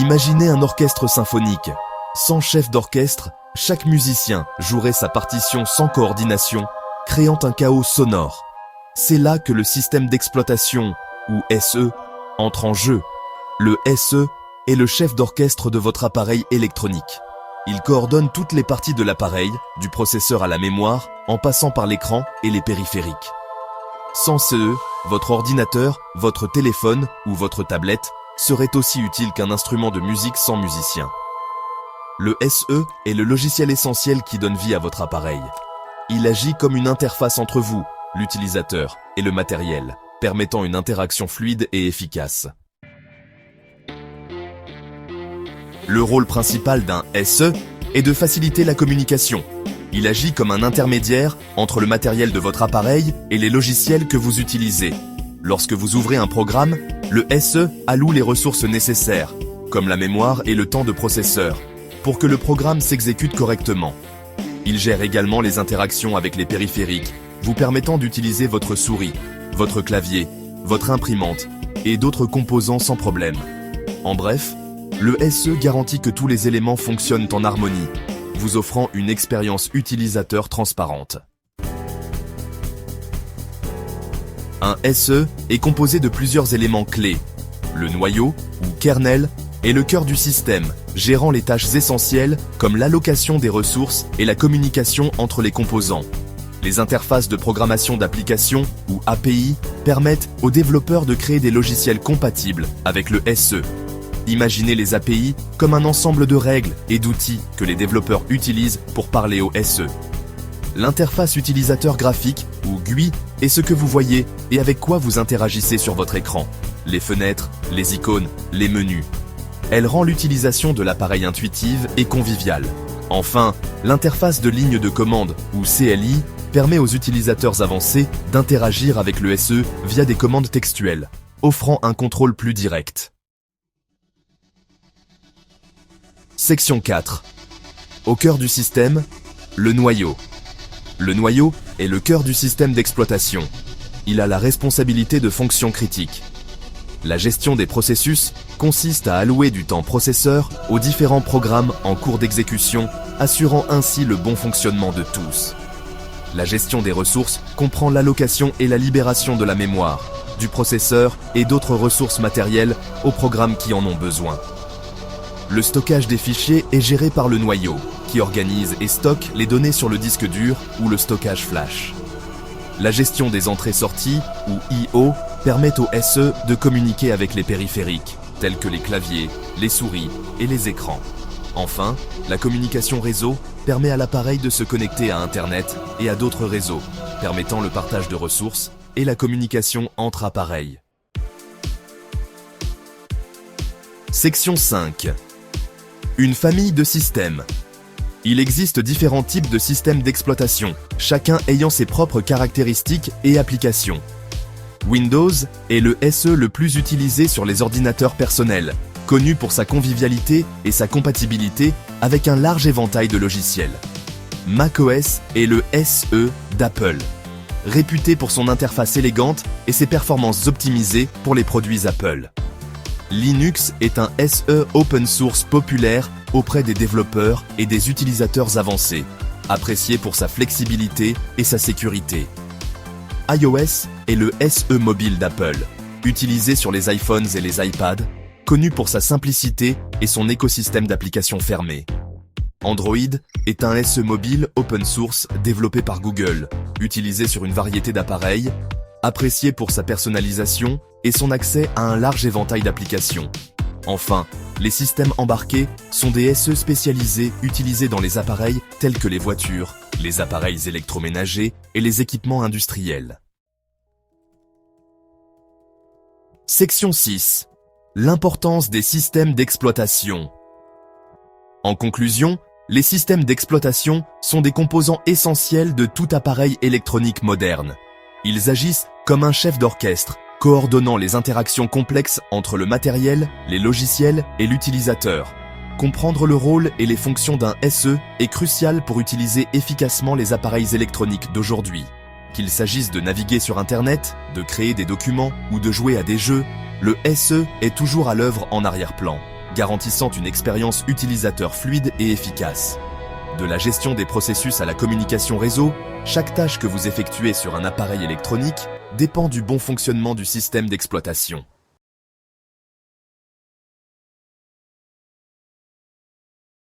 Imaginez un orchestre symphonique. Sans chef d'orchestre, chaque musicien jouerait sa partition sans coordination, créant un chaos sonore. C'est là que le système d'exploitation, ou SE, entre en jeu. Le SE est le chef d'orchestre de votre appareil électronique. Il coordonne toutes les parties de l'appareil, du processeur à la mémoire, en passant par l'écran et les périphériques. Sans CE, votre ordinateur, votre téléphone ou votre tablette serait aussi utile qu'un instrument de musique sans musicien. Le SE est le logiciel essentiel qui donne vie à votre appareil. Il agit comme une interface entre vous, l'utilisateur, et le matériel, permettant une interaction fluide et efficace. Le rôle principal d'un SE est de faciliter la communication. Il agit comme un intermédiaire entre le matériel de votre appareil et les logiciels que vous utilisez. Lorsque vous ouvrez un programme, le SE alloue les ressources nécessaires, comme la mémoire et le temps de processeur, pour que le programme s'exécute correctement. Il gère également les interactions avec les périphériques, vous permettant d'utiliser votre souris, votre clavier, votre imprimante et d'autres composants sans problème. En bref, le SE garantit que tous les éléments fonctionnent en harmonie, vous offrant une expérience utilisateur transparente. Un SE est composé de plusieurs éléments clés. Le noyau, ou kernel, est le cœur du système, gérant les tâches essentielles comme l'allocation des ressources et la communication entre les composants. Les interfaces de programmation d'applications, ou API, permettent aux développeurs de créer des logiciels compatibles avec le SE. Imaginez les API comme un ensemble de règles et d'outils que les développeurs utilisent pour parler au SE. L'interface utilisateur graphique, ou GUI, est ce que vous voyez et avec quoi vous interagissez sur votre écran. Les fenêtres, les icônes, les menus. Elle rend l'utilisation de l'appareil intuitive et conviviale. Enfin, l'interface de ligne de commande, ou CLI, permet aux utilisateurs avancés d'interagir avec le SE via des commandes textuelles, offrant un contrôle plus direct. Section 4. Au cœur du système, le noyau. Le noyau est le cœur du système d'exploitation. Il a la responsabilité de fonctions critiques. La gestion des processus consiste à allouer du temps processeur aux différents programmes en cours d'exécution, assurant ainsi le bon fonctionnement de tous. La gestion des ressources comprend l'allocation et la libération de la mémoire, du processeur et d'autres ressources matérielles aux programmes qui en ont besoin. Le stockage des fichiers est géré par le noyau, qui organise et stocke les données sur le disque dur ou le stockage flash. La gestion des entrées-sorties, ou I/O, permet au SE de communiquer avec les périphériques, tels que les claviers, les souris et les écrans. Enfin, la communication réseau permet à l'appareil de se connecter à Internet et à d'autres réseaux, permettant le partage de ressources et la communication entre appareils. Section 5. Une famille de systèmes. Il existe différents types de systèmes d'exploitation, chacun ayant ses propres caractéristiques et applications. Windows est le SE le plus utilisé sur les ordinateurs personnels, connu pour sa convivialité et sa compatibilité avec un large éventail de logiciels. macOS est le SE d'Apple, réputé pour son interface élégante et ses performances optimisées pour les produits Apple. Linux est un SE open source populaire auprès des développeurs et des utilisateurs avancés, apprécié pour sa flexibilité et sa sécurité. iOS est le SE mobile d'Apple, utilisé sur les iPhones et les iPads, connu pour sa simplicité et son écosystème d'applications fermées. Android est un SE mobile open source développé par Google, utilisé sur une variété d'appareils, apprécié pour sa personnalisation et son accès à un large éventail d'applications. Enfin, les systèmes embarqués sont des SE spécialisés utilisés dans les appareils tels que les voitures, les appareils électroménagers et les équipements industriels. Section 6. L'importance des systèmes d'exploitation. En conclusion, les systèmes d'exploitation sont des composants essentiels de tout appareil électronique moderne. Ils agissent comme un chef d'orchestre, coordonnant les interactions complexes entre le matériel, les logiciels et l'utilisateur. Comprendre le rôle et les fonctions d'un SE est crucial pour utiliser efficacement les appareils électroniques d'aujourd'hui. Qu'il s'agisse de naviguer sur Internet, de créer des documents ou de jouer à des jeux, le SE est toujours à l'œuvre en arrière-plan, garantissant une expérience utilisateur fluide et efficace. De la gestion des processus à la communication réseau, chaque tâche que vous effectuez sur un appareil électronique dépend du bon fonctionnement du système d'exploitation.